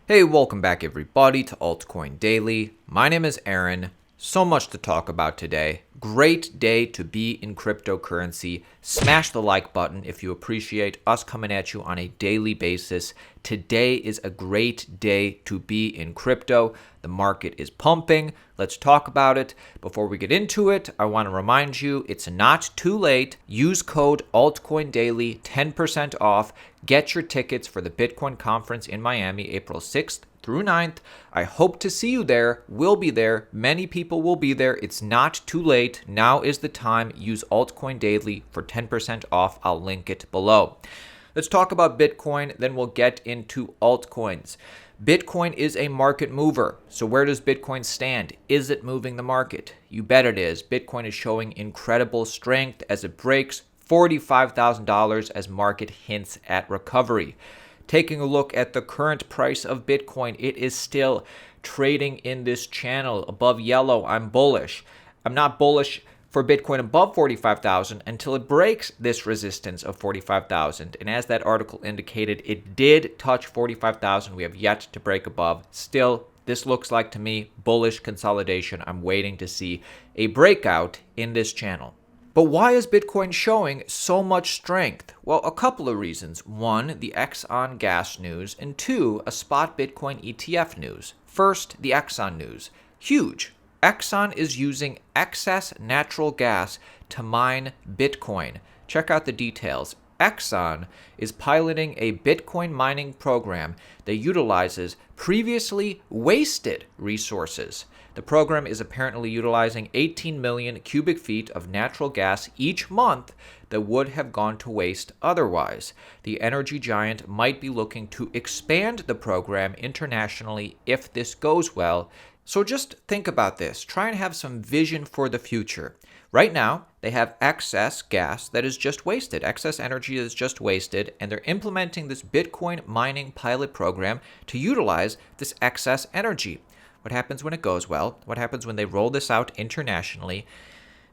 Hey, welcome back everybody to Altcoin Daily. My name is Aaron. So much to talk about today. Great day to be in cryptocurrency. Smash the like button if you appreciate us coming at you on a daily basis. Today is a great day to be in crypto. The market is pumping. Let's talk about it. Before we get into it, I want to remind you it's not too late. Use code Altcoin Daily, 10% off. Get your tickets for the Bitcoin conference in Miami, April 6th through 9th. I hope to see you there. We'll be there. Many people will be there. It's not too late. Now is the time. Use Altcoin Daily for 10% off. I'll link it below. Let's talk about Bitcoin, then we'll get into altcoins. Bitcoin is a market mover. So where does Bitcoin stand? Is it moving the market? You bet it is. Bitcoin is showing incredible strength as it breaks $45,000 as market hints at recovery. Taking a look at the current price of Bitcoin, it is still trading in this channel above yellow. I'm bullish. I'm not bullish for Bitcoin above 45,000 until it breaks this resistance of 45,000. And as that article indicated, it did touch 45,000. We have yet to break above. Still, this looks like to me bullish consolidation. I'm waiting to see a breakout in this channel. But why is Bitcoin showing so much strength? Well, a couple of reasons. One, the Exxon gas news, and two, a spot Bitcoin ETF news. First, the Exxon news. Huge. Exxon is using excess natural gas to mine Bitcoin. Check out the details. Exxon is piloting a Bitcoin mining program that utilizes previously wasted resources. The program is apparently utilizing 18 million cubic feet of natural gas each month that would have gone to waste otherwise. The energy giant might be looking to expand the program internationally if this goes well. So just think about this. Try and have some vision for the future. Right now, they have excess gas that is just wasted, excess energy that is just wasted, and they're implementing this Bitcoin mining pilot program to utilize this excess energy. What happens when it goes well? What happens when they roll this out internationally?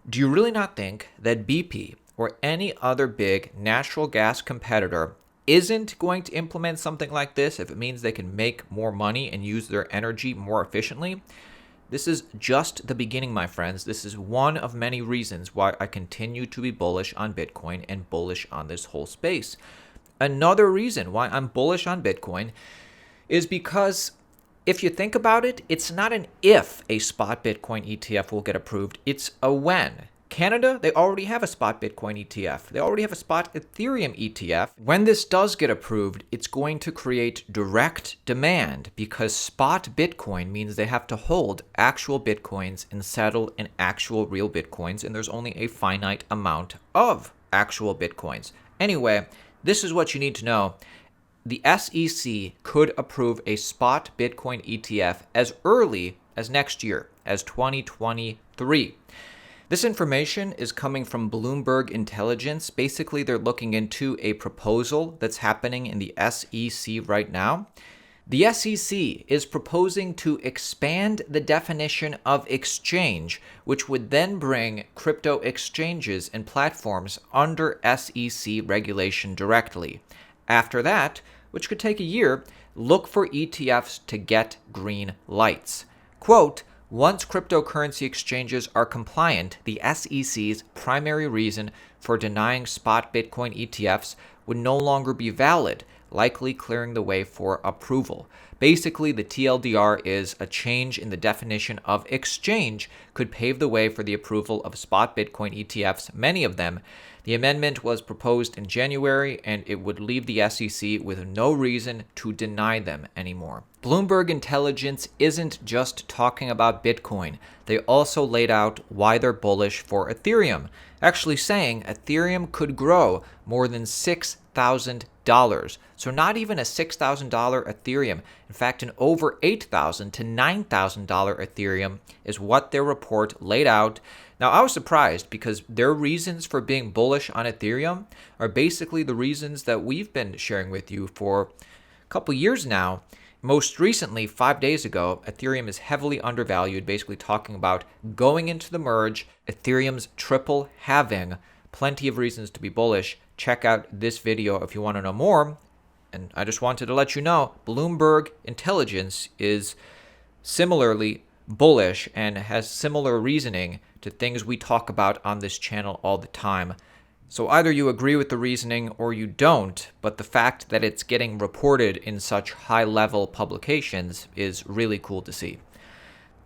Do you really not think that BP or any other big natural gas competitor isn't going to implement something like this if it means they can make more money and use their energy more efficiently? This is just the beginning, my friends. This is one of many reasons why I continue to be bullish on Bitcoin and bullish on this whole space. Another reason why I'm bullish on Bitcoin is because if you think about it, it's not an if a spot Bitcoin ETF will get approved, it's a when. Canada, they already have a spot Bitcoin ETF. They already have a spot Ethereum ETF. When this does get approved, it's going to create direct demand because spot Bitcoin means they have to hold actual Bitcoins and settle in actual real Bitcoins, and there's only a finite amount of actual Bitcoins. Anyway, this is what you need to know. The SEC could approve a spot Bitcoin ETF as early as next year, as 2023. This information is coming from Bloomberg Intelligence. Basically, they're looking into a proposal that's happening in the SEC right now. The SEC is proposing to expand the definition of exchange, which would then bring crypto exchanges and platforms under SEC regulation directly. After that, which could take a year, look for ETFs to get green lights. Quote, once cryptocurrency exchanges are compliant, the SEC's primary reason for denying spot Bitcoin ETFs would no longer be valid, likely clearing the way for approval. Basically, the TLDR is a change in the definition of exchange could pave the way for the approval of spot Bitcoin ETFs, many of them. The amendment was proposed in January, and it would leave the SEC with no reason to deny them anymore. Bloomberg Intelligence isn't just talking about Bitcoin. They also laid out why they're bullish for Ethereum, actually saying Ethereum could grow more than $6,000. So not even a $6,000 Ethereum. In fact, an over $8,000 to $9,000 Ethereum is what their report laid out. Now, I was surprised because their reasons for being bullish on Ethereum are basically the reasons that we've been sharing with you for a couple years now. Most recently, 5 days ago, Ethereum is heavily undervalued, basically talking about going into the merge, Ethereum's triple halving. Plenty of reasons to be bullish. Check out this video if you want to know more. And I just wanted to let you know, Bloomberg Intelligence is similarly bullish and has similar reasoning to things we talk about on this channel all the time. So either you agree with the reasoning or you don't, but the fact that it's getting reported in such high-level publications is really cool to see.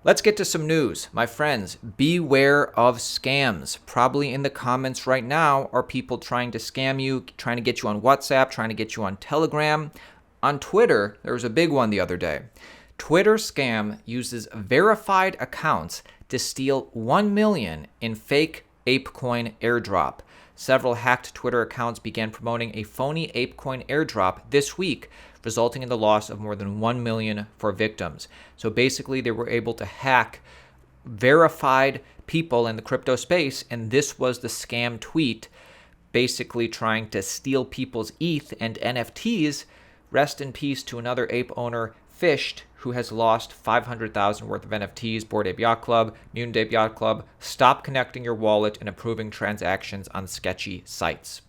Let's get to some news. My friends, beware of scams. Probably in the comments right now are people trying to scam you, trying to get you on WhatsApp, trying to get you on Telegram. On Twitter, there was a big one the other day. Twitter scam uses verified accounts to steal $1 million in fake ApeCoin airdrop. Several hacked Twitter accounts began promoting a phony ApeCoin airdrop this week, resulting in the loss of more than $1 million for victims. So basically, they were able to hack verified people in the crypto space, and this was the scam tweet, basically trying to steal people's ETH and NFTs. Rest in peace to another ape owner, Fished, who has lost $500,000 worth of NFTs. Bored Ape Yacht Club, Mutant Ape Yacht Club, stop connecting your wallet and approving transactions on sketchy sites.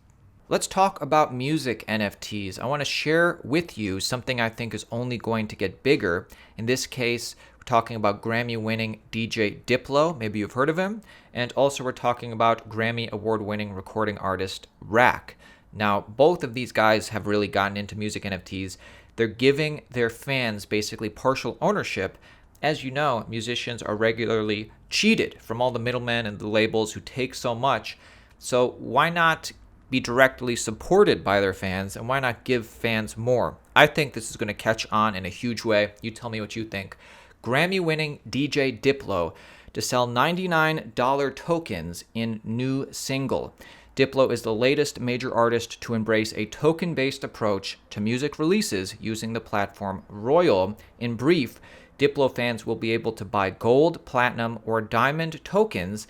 Let's talk about music NFTs. I want to share with you something I think is only going to get bigger. In this case, we're talking about Grammy-winning DJ Diplo. Maybe you've heard of him. And also we're talking about Grammy award-winning recording artist Rack. Now, both of these guys have really gotten into music NFTs. They're giving their fans basically partial ownership. As you know, musicians are regularly cheated from all the middlemen and the labels who take so much. So why not be directly supported by their fans, and why not give fans more? I think this is going to catch on in a huge way. You tell me what you think. Grammy-winning DJ Diplo to sell $99 tokens in new single. Diplo is the latest major artist to embrace a token-based approach to music releases using the platform Royal. In brief, Diplo fans will be able to buy gold, platinum, or diamond tokens.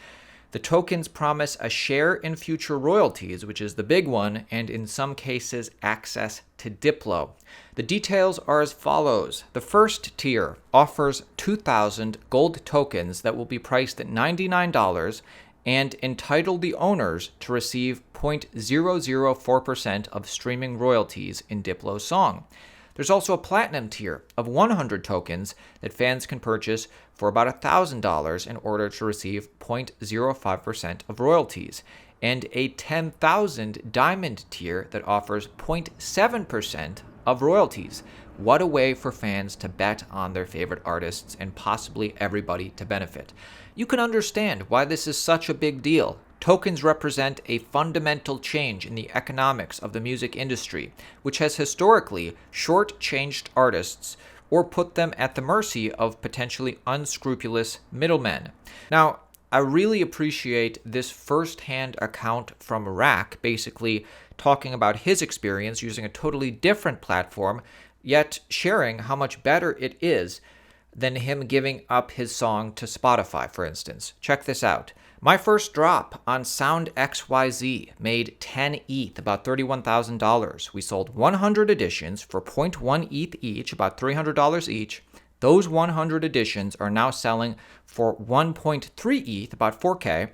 The tokens promise a share in future royalties, which is the big one, and in some cases, access to Diplo. The details are as follows. The first tier offers 2,000 gold tokens that will be priced at $99 and entitle the owners to receive 0.004% of streaming royalties in Diplo's song. There's also a platinum tier of 100 tokens that fans can purchase for about $1,000 in order to receive 0.05% of royalties, and a 10,000 diamond tier that offers 0.7% of royalties. What a way for fans to bet on their favorite artists and possibly everybody to benefit. You can understand why this is such a big deal. Tokens represent a fundamental change in the economics of the music industry, which has historically shortchanged artists or put them at the mercy of potentially unscrupulous middlemen. Now, I really appreciate this first-hand account from Rack, basically talking about his experience using a totally different platform, yet sharing how much better it is than him giving up his song to Spotify, for instance. Check this out. My first drop on Sound XYZ made 10 ETH, about $31,000. We sold 100 editions for 0.1 ETH each, about $300 each. Those 100 editions are now selling for 1.3 ETH, about 4K,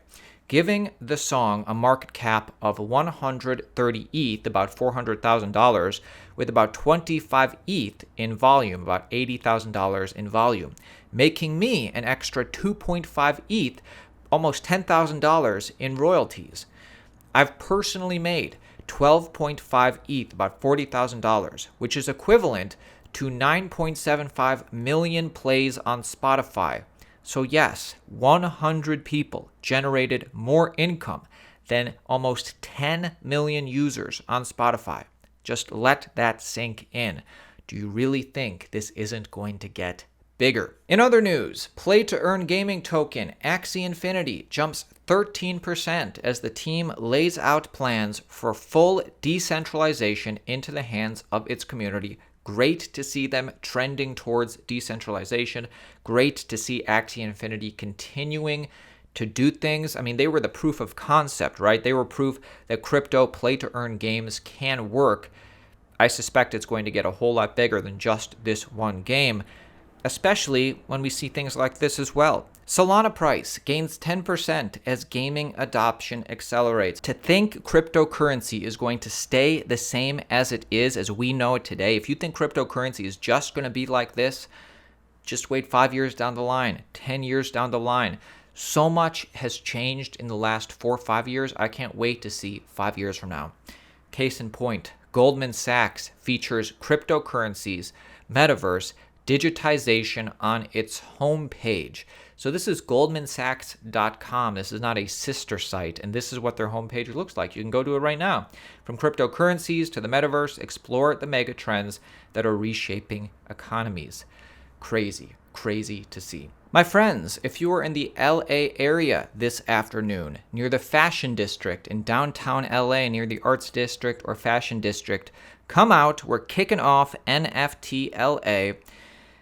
giving the song a market cap of 130 ETH, about $400,000, with about 25 ETH in volume, about $80,000 in volume, making me an extra 2.5 ETH, almost $10,000 in royalties. I've personally made 12.5 ETH, about $40,000, which is equivalent to 9.75 million plays on Spotify. So yes, 100 people generated more income than almost 10 million users on Spotify. Just let that sink in. Do you really think this isn't going to get bigger? In other news, play-to-earn gaming token Axie Infinity jumps 13% as the team lays out plans for full decentralization into the hands of its community. Great to see them trending towards decentralization. Great to see Axie Infinity continuing to do things. I mean, they were the proof of concept, right? They were proof that crypto play-to-earn games can work. I suspect it's going to get a whole lot bigger than just this one game. especially when we see things like this as well. Solana price gains 10% as gaming adoption accelerates. To think cryptocurrency is going to stay the same as it is, as we know it today, if you think cryptocurrency is just going to be like this, just wait 5 years down the line, 10 years down the line. So much has changed in the last 4 or 5 years. I can't wait to see 5 years from now. Case in point, Goldman Sachs features cryptocurrencies, metaverse, digitization on its homepage. So this is goldmansachs.com. This is not a sister site, and this is what their homepage looks like. You can go to it right now. From cryptocurrencies to the metaverse, explore the mega trends that are reshaping economies. Crazy, crazy to see. My friends, if you are in the LA area this afternoon, near the Fashion District in downtown LA, near the Arts District or Fashion District, come out. We're kicking off NFT LA.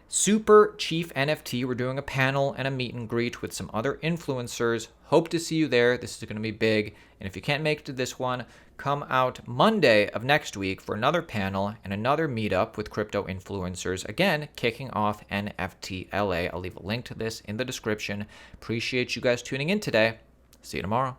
Super Chief NFT. We're doing a panel and a meet and greet with some other influencers. Hope to see you there. This is going to be big. And if you can't make it to this one, come out Monday of next week for another panel and another meetup with crypto influencers. Again, kicking off NFT LA. I'll leave a link to this in the description. Appreciate you guys tuning in today. See you tomorrow.